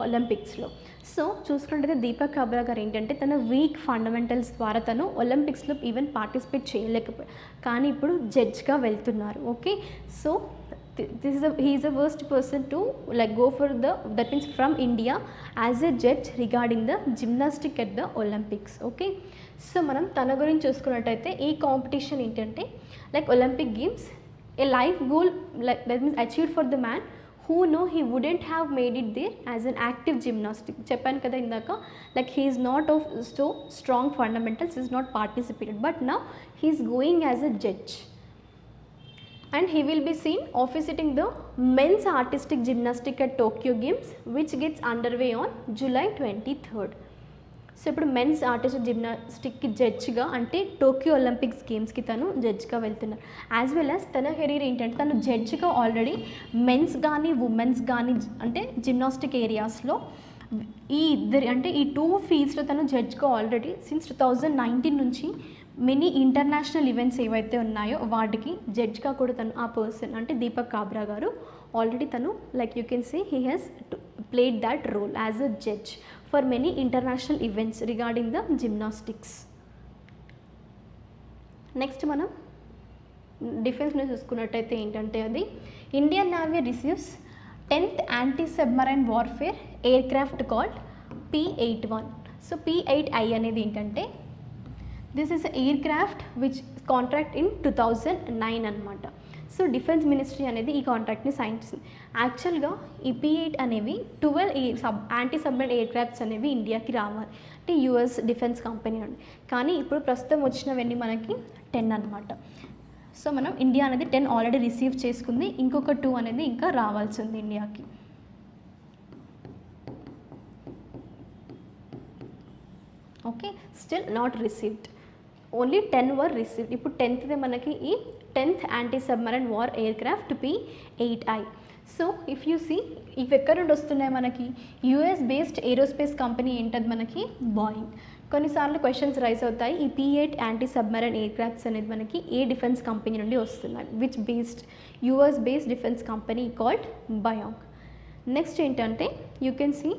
ఒలింపిక్స్లో. సో చూసుకున్నట్టయితే దీపక్ కాబ్రా గారు ఏంటంటే తన వీక్ ఫండమెంటల్స్ ద్వారా తను ఒలింపిక్స్లో ఈవెన్ పార్టిసిపేట్ చేయలేకపోయారు, కానీ ఇప్పుడు జడ్జ్గా వెళ్తున్నారు. Okay, so he is the first person to like go for the, that means from India as a judge regarding the gymnastic at the Olympics. Okay, so మనం తన గురించి చూసుకున్నట్టయితే ఈ కాంపిటీషన్ ఏంటంటే like Olympic games A life goal like that means achieved for the man who know he wouldn't have made it there as an active gymnastic. చెప్పాను కదా ఇందాక, like he is not of so strong fundamentals, he is not participated, but now he is going as a judge and he will be seen officiating the men's artistic gymnastic at Tokyo Games which gets underway on July 23rd. So ఇప్పుడు men's artistic జిమ్నాస్టిక్కి జడ్జ్గా అంటే Tokyo Olympics గేమ్స్కి తను జడ్జ్గా వెళ్తున్నారు. As well as తన career ఏంటంటే తను జడ్జ్గా already men's కానీ women's కానీ అంటే జిమ్నాస్టిక్ ఏరియాస్లో ఈ ఇద్దరి అంటే ఈ 2 ఫీల్డ్స్లో తను జడ్జ్గా ఆల్రెడీ సిన్స్ 2019 నుంచి మెనీ ఇంటర్నేషనల్ ఈవెంట్స్ ఏవైతే ఉన్నాయో వాటికి జడ్జ్గా కూడా తను ఆ పర్సన్ అంటే దీపక్ కాబ్రా గారు ఆల్రెడీ తను like you can say he has played that role as a judge for many international events regarding the gymnastics. Next మనం డిఫెన్స్ని చూసుకున్నట్టయితే ఏంటంటే అది Indian navy receives 10th anti submarine warfare aircraft called P-81. So P-8I అనేది ఏంటంటే this is aircraft which contract in 2009 అనమాట. So defence ministry అనేది ఈ కాంట్రాక్ట్ని సైన్ చేసింది. యాక్చువల్గా ఈ P-8 అనేవి 12 యాంటీ సబ్మెరైన్ ఎయిర్ క్రాఫ్ట్స్ అనేవి ఇండియాకి రావాలి అంటే యుఎస్ డిఫెన్స్ కంపెనీ నుండి, కానీ ఇప్పుడు ప్రస్తుతం వచ్చినవన్నీ మనకి 10 అనమాట. సో మనం ఇండియా అనేది 10 ఆల్రెడీ రిసీవ్ చేసుకుంది, ఇంకొక 2 అనేది ఇంకా రావాల్సి ఉంది ఇండియాకి. Okay, still not received, only 10 were received. ఇప్పుడు 10th మనకి ఈ 10th anti submarine war aircraft P-8I. So if you see ఇవి ఎక్కడ నుండి వస్తున్నాయి మనకి యూఎస్ బేస్డ్ ఏరోస్పేస్ కంపెనీ ఏంటది మనకి బాయింగ్. కొన్నిసార్లు క్వశ్చన్స్ రైజ్ అవుతాయి ఈ P-8 anti submarine air crafts అనేది మనకి ఏ డిఫెన్స్ కంపెనీ నుండి వస్తున్నాయి, which based US based defence company called Boeing. Next ఏంటంటే యూ కెన్ సీ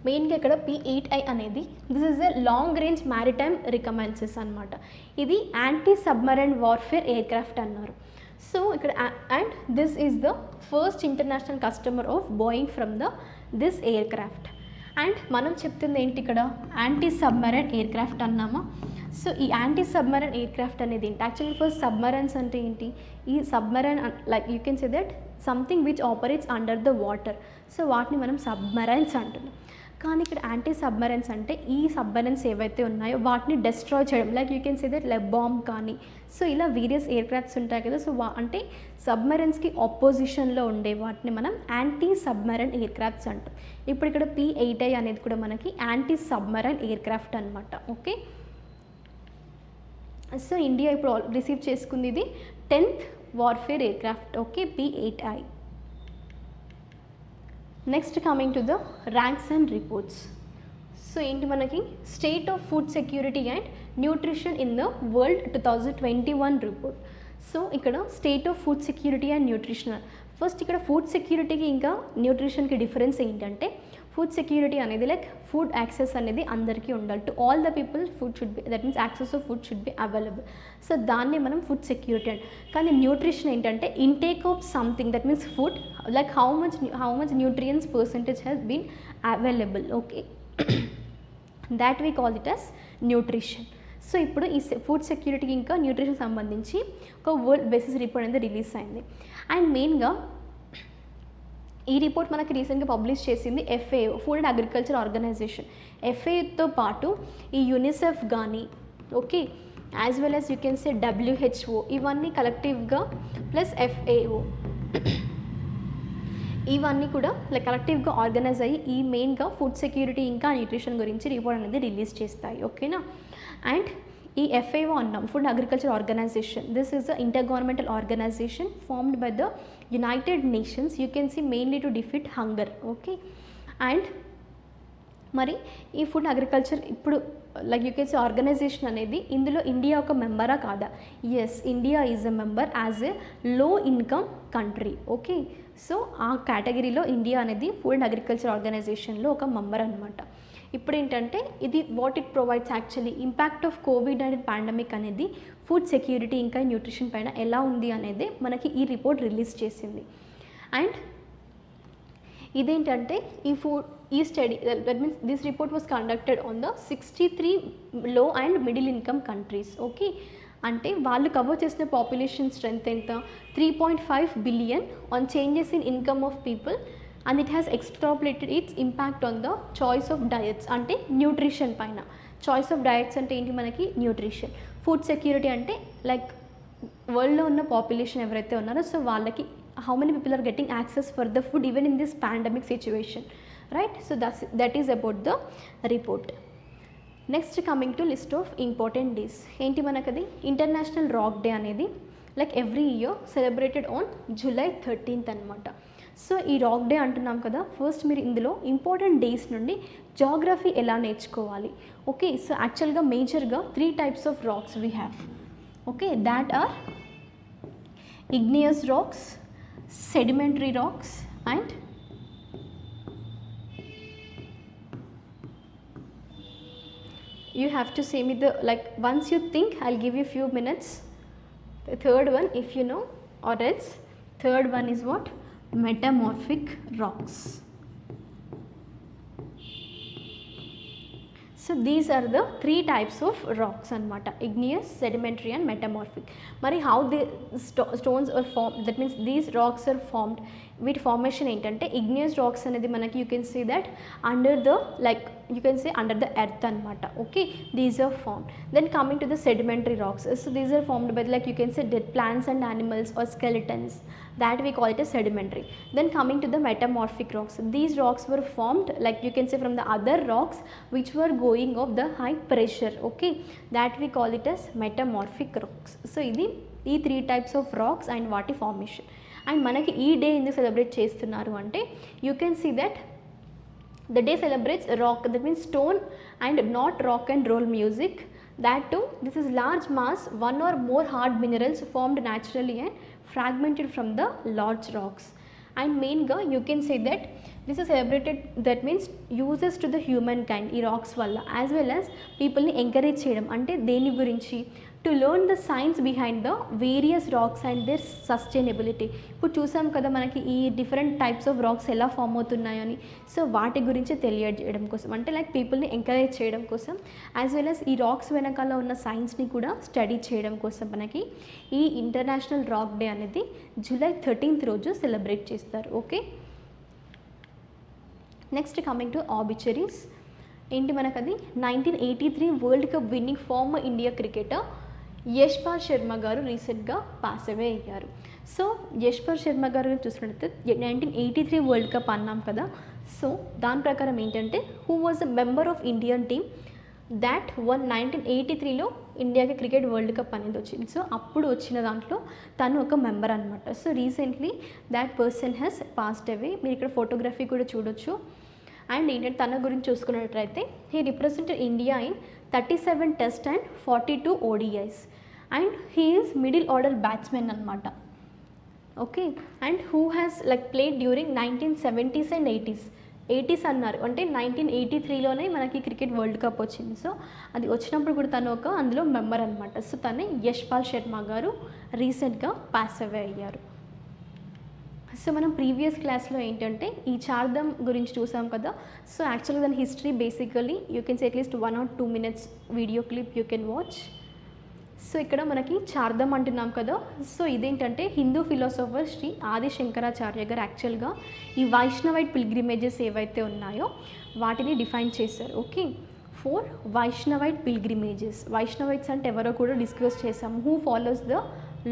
మెయిన్గా ఇక్కడ P-8I అనేది this is a long range maritime reconnaissance అనమాట. ఇది anti submarine warfare aircraft అన్నారు. సో ఇక్కడ and this is the first international customer of Boeing from this aircraft. And మనం చెప్తుంది ఏంటి ఇక్కడ యాంటీ సబ్మరైన్ ఎయిర్ క్రాఫ్ట్ అన్నామా. So ఈ యాంటీ సబ్మరైన్ ఎయిర్ క్రాఫ్ట్ అనేది ఏంటి యాక్చువల్లీ ఫస్ట్ సబ్మరైన్స్ అంటే ఏంటి, ఈ submarine like you can say that something which operates under the water, so వాటిని మనం సబ్మరైన్స్ అంటున్నాం. కానీ ఇక్కడ యాంటీ సబ్మరైన్స్ అంటే ఈ సబ్మరైన్స్ ఏవైతే ఉన్నాయో వాటిని డెస్ట్రాయ్ చేయడం, like you can say that like bomb కానీ, సో ఇలా వేరియస్ ఎయిర్ క్రాఫ్ట్స్ ఉంటాయి కదా. సో అంటే సబ్మరైన్స్కి ఆపోజిషన్లో ఉండే వాటిని మనం యాంటీ సబ్మరైన్ ఎయిర్ క్రాఫ్ట్స్ అంటాం. ఇప్పుడు ఇక్కడ P-8I అనేది కూడా మనకి యాంటీ సబ్మరైన్ ఎయిర్ క్రాఫ్ట్ అనమాట. ఓకే, సో ఇండియా ఇప్పుడు రిసీవ్ చేసుకుంది ఇది 10th warfare aircraft. Okay, P-8I. Next coming to the ranks and reports. So ఏంటి మనకి state of food security and nutrition in the world 2021 report. So ఇక్కడ state of food security and nutrition, first ఇక్కడ food సెక్యూరిటీకి ఇంకా న్యూట్రిషన్కి difference ఏంటంటే food security అనేది like food access అనేది అందరికీ ఉండాలి, to all the people food should be, that means access of food should be available. So దాన్ని మనం ఫుడ్ సెక్యూరిటీ అండి. కానీ న్యూట్రిషన్ ఏంటంటే intake of something, that means food like how much nutrients percentage has been available. Okay, that we call it as nutrition. So ఇప్పుడు ఈ food సెక్యూరిటీకి ఇంకా nutrition సంబంధించి ఒక వరల్డ్ బేసిస్ రిపోర్ట్ అనేది రిలీజ్ అయింది. అండ్ మెయిన్గా ఈ రిపోర్ట్ మనకి రీసెంట్గా పబ్లిష్ చేసింది FAO, food and agriculture organisation. FAOతో పాటు ఈ యూనిసెఫ్ కానీ, okay, as well as you can say WHO, ఇవన్నీ కలెక్టివ్గా ప్లస్ FAO ఇవన్నీ కూడా లైక్ కలెక్టివ్గా ఆర్గనైజ్ అయ్యి ఈ మెయిన్గా ఫుడ్ సెక్యూరిటీ ఇంకా న్యూట్రిషన్ గురించి రిపోర్ట్ అనేది రిలీజ్ చేస్తాయి. ఓకేనా. అండ్ ఈ FAO అన్నాం, food agriculture organization, this is the intergovernmental organization formed by the United Nations, you can see mainly to defeat hunger. Okay, and మరి ఈ ఫుడ్ అగ్రికల్చర్ ఇప్పుడు like you can say organization అనేది ఇందులో India ఒక మెంబరా కాదా? Yes, India is a member as a low income country. Okay, so ఆ కేటగిరీలో ఇండియా అనేది ఫుడ్ అండ్ అగ్రికల్చర్ ఆర్గనైజేషన్లో ఒక మెంబర్ అనమాట. ఇప్పుడు ఏంటంటే ఇది what it provides actually impact of Covid and pandemic అనేది ఫుడ్ సెక్యూరిటీ ఇంకా న్యూట్రిషన్ పైన ఎలా ఉంది అనేది మనకి ఈ రిపోర్ట్ రిలీజ్ చేసింది. అండ్ ఇదేంటంటే ఈ study that means this report was conducted on the 63 లో and middle income countries. Okay, అంటే వాళ్ళు కవర్ చేసిన పాపులేషన్ స్ట్రెంత్ ఎంత? 3.5 billion on changes in income of people and it has extrapolated it's impact on the choice of diets, అంటే nutrition పైన. Choice of diets అంటే ఏంటి మనకి? న్యూట్రిషన్. ఫుడ్ సెక్యూరిటీ అంటే లైక్ వరల్డ్లో ఉన్న పాపులేషన్ ఎవరైతే ఉన్నారో సో వాళ్ళకి how many people are getting access for the food even in this pandemic situation, right? So that is about the report. Next coming to list of important days. ఏంటి మనకది? International rock day అనేది like every year celebrated on July 13th అనమాట. So ఈ rock day అంటున్నాం కదా, first మీరు ఇందులో important days నుండి జాగ్రఫీ ఎలా నేర్చుకోవాలి. ఓకే, సో యాక్చువల్గా మేజర్గా 3 types of rocks we have. Okay, that are igneous rocks, sedimentary rocks and you have to say me the, like once you think I'll give you few minutes. The third one if you know, or else third one is what? Metamorphic rocks. So these are the 3 types of rocks anamata: igneous, sedimentary and metamorphic. Mari how the stones are formed, that means these rocks are formed. With formation ఏంటంటే igneous rocks అనేది మనకి you can see that under the, like you can say under the earth anamata. Okay, these are formed. Then coming to the sedimentary rocks, so these are formed by like you can say dead plants and animals or skeletons, that we call it as sedimentary. Then coming to the metamorphic rocks, these rocks were formed like you can say from the other rocks which were going of the high pressure. Okay, that we call it as metamorphic rocks. So ఇది ఈ 3 types of rocks and వాటి formation. And మనకి ఈ day ఎందుకు celebrate చేస్తున్నారు అంటే you can see that the day celebrates rock, that means stone and not rock and roll music. That too, this is large mass, one or more hard minerals formed naturally and fragmented from the large rocks. And main ga you can say that this is celebrated, that means uses to the humankind ఈ rocks వల్ల, as well as people ని encourage చేయడం. అంటే దేని గురించి? To learn the science behind the various rocks and their sustainability. ఇప్పుడు చూసాం కదా మనకి ఈ డిఫరెంట్ టైప్స్ ఆఫ్ రాక్స్ ఎలా ఫామ్ అవుతున్నాయని. సో వాటి గురించి తెలియజేయడం కోసం, అంటే లైక్ పీపుల్ని ఎంకరేజ్ చేయడం కోసం, యాజ్ వెల్ as ఈ రాక్స్ వెనకాల ఉన్న సైన్స్ని కూడా స్టడీ చేయడం కోసం మనకి ఈ ఇంటర్నేషనల్ రాక్ డే అనేది July 13th రోజు సెలబ్రేట్ చేస్తారు. Okay, next coming to obituaries. ఏంటి మనకది? 1983 world cup winning former India cricketer Yashpal Sharma గారు రీసెంట్గా పాస్ అవే అయ్యారు. సో యశ్పాల్ శర్మ గారు చూసినట్లయితే 1983 వరల్డ్ కప్ అన్నాం కదా. సో దాని ప్రకారం ఏంటంటే who was a member of Indian team that 1983లో ఇండియాకి క్రికెట్ వరల్డ్ కప్ అనేది వచ్చింది. సో అప్పుడు వచ్చిన దాంట్లో తను ఒక మెంబర్ అనమాట. So recently that person has passed away. మీరు ఇక్కడ ఫోటోగ్రఫీ కూడా చూడొచ్చు. అండ్ ఏంటంటే తన గురించి చూసుకున్నట్లయితే he represented India in 37 test and 42 ODIs and he is middle order batsmen అనమాట. Okay, and who has like played during 1970s and 80s అన్నారు. అంటే 1983లోనే మనకి క్రికెట్ వరల్డ్ కప్ వచ్చింది. సో అది వచ్చినప్పుడు కూడా తను ఒక అందులో మెంబర్ అనమాట. సో తనే యశ్పాల్ శర్మ గారు రీసెంట్గా పాస్ అవే అయ్యారు. సో మనం ప్రీవియస్ క్లాస్లో ఏంటంటే ఈ చార్ధమ్ గురించి చూసాం కదా. సో యాక్చువల్గా దాని history basically you can say at least 1 or 2 minutes video clip you can watch. So ఇక్కడ మనకి చార్ధమ్ అంటున్నాం కదా. సో ఇదేంటంటే హిందూ ఫిలాసఫర్ శ్రీ ఆది శంకరాచార్య గారు యాక్చువల్గా ఈ వైష్ణవైట్ పిల్గ్రిమేజెస్ ఏవైతే ఉన్నాయో వాటిని డిఫైన్ చేశారు. Okay, 4 Vaishnavite pilgrimages. వైష్ణవైట్స్ అంటే ఎవరో కూడా డిస్కస్ చేసాము. Who follows the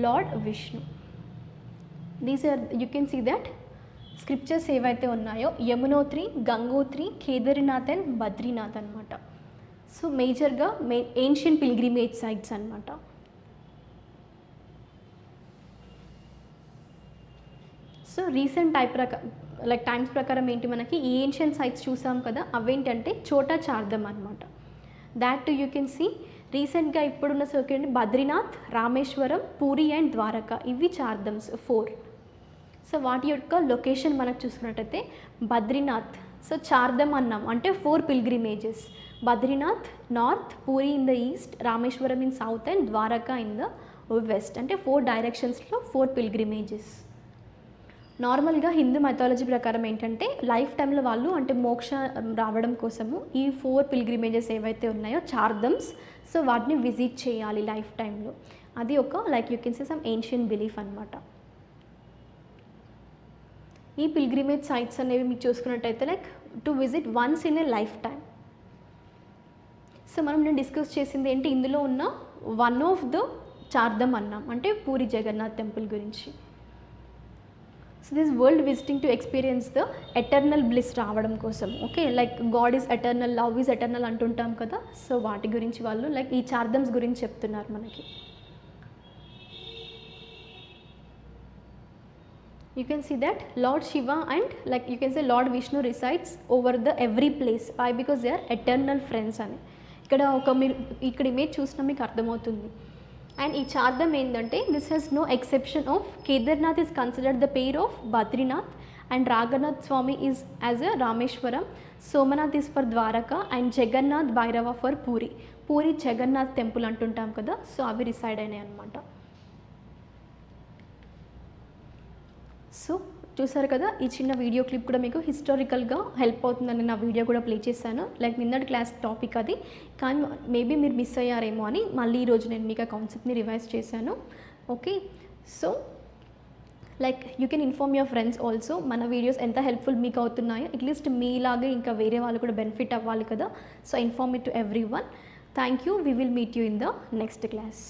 lord Vishnu. These are you can see that scriptures ఏవైతే ఉన్నాయో యమునోత్రి, గంగోత్రి, కేదార్నాథ్ అండ్ బద్రీనాథ్ అనమాట. సో మేజర్గా ఏన్షియన్ పిల్గ్రిమేజ్ సైట్స్ అనమాట. సో రీసెంట్ లైక్ టైమ్స్ ప్రకారం ఏంటి మనకి ఈ ఏన్షియన్ సైట్స్ చూసాం కదా, అవేంటంటే చోటా చార్ధమ్ అనమాట. దాట్ యూ కెన్ సీ రీసెంట్గా ఇప్పుడున్న సర్క్యూట్ బద్రీనాథ్, రామేశ్వరం, పూరి అండ్ ద్వారకా, ఇవి చార్ధమ్స్ 4. సో వాటి యొక్క లొకేషన్ మనకు చూసుకున్నట్టయితే బద్రీనాథ్, సో చార్ధమ్ అన్నాం అంటే 4 pilgrimages. Badrinath north, Puri in the east, Rameswaram in south and Dwarka in the west, అంటే 4 డైరెక్షన్స్లో 4 పిల్గ్రిమేజెస్. నార్మల్గా హిందూ మైథాలజీ ప్రకారం ఏంటంటే లైఫ్ టైంలో వాళ్ళు అంటే మోక్ష రావడం కోసము ఈ 4 పిల్గ్రిమేజెస్ ఏవైతే ఉన్నాయో చార్ధమ్స్, సో వాటిని విజిట్ చేయాలి లైఫ్ టైంలో. అది ఒక like you can say some ancient belief అనమాట. ఈ పిల్గ్రిమేజ్ సైట్స్ అనేవి మీకు చూసుకున్నట్టయితే like to visit once in a life time. So మనం నేను డిస్కస్ చేసింది ఏంటి, ఇందులో ఉన్న వన్ ఆఫ్ ద చార్ధమ్ అన్నాం అంటే పూరి జగన్నాథ్ టెంపుల్ గురించి. So this world visiting to experience the eternal bliss రావడం కోసం. Okay, like God is eternal, love is eternal అంటుంటాం కదా, సో వాటి గురించి వాళ్ళు లైక్ ఈ చార్ధమ్స్ గురించి చెప్తున్నారు మనకి. You can see that Lord Shiva and like you can say Lord Vishnu resides over the every place. Why? Because they are eternal friends అని. ఇక్కడ మీరు ఇక్కడ ఇమేజ్ చూసినా మీకు అర్థమవుతుంది. అండ్ ఈ చార్ధమ్ ఏంటంటే this has no exception of Kedarnath is considered the pair of Badrinath and Raghunath Swami is as a Rameswaram, Somnath is for Dwarka and Jagannath Bhairava for Puri. Puri Jagannath temple అంటుంటాం కదా, సో అవి రిసైడ్ అయినాయి అనమాట. సో చూసారు కదా, ఈ చిన్న వీడియో క్లిప్ కూడా మీకు హిస్టారికల్గా హెల్ప్ అవుతుందని నా వీడియో కూడా ప్లే చేశాను. లైక్ నిన్నటి క్లాస్ టాపిక్ అది, కానీ మేబీ మీరు మిస్ అయ్యారేమో అని మళ్ళీ ఈరోజు నేను మీకు ఆ కాన్సెప్ట్ని రివైజ్ చేశాను. Okay, so like you can inform your friends also మన వీడియోస్ ఎంత హెల్ప్ఫుల్ మీకు అవుతున్నాయో. అట్లీస్ట్ మీలాగే ఇంకా వేరే వాళ్ళు కూడా బెనిఫిట్ అవ్వాలి కదా, so inform it to every one. Thank you. We will meet you in the next class.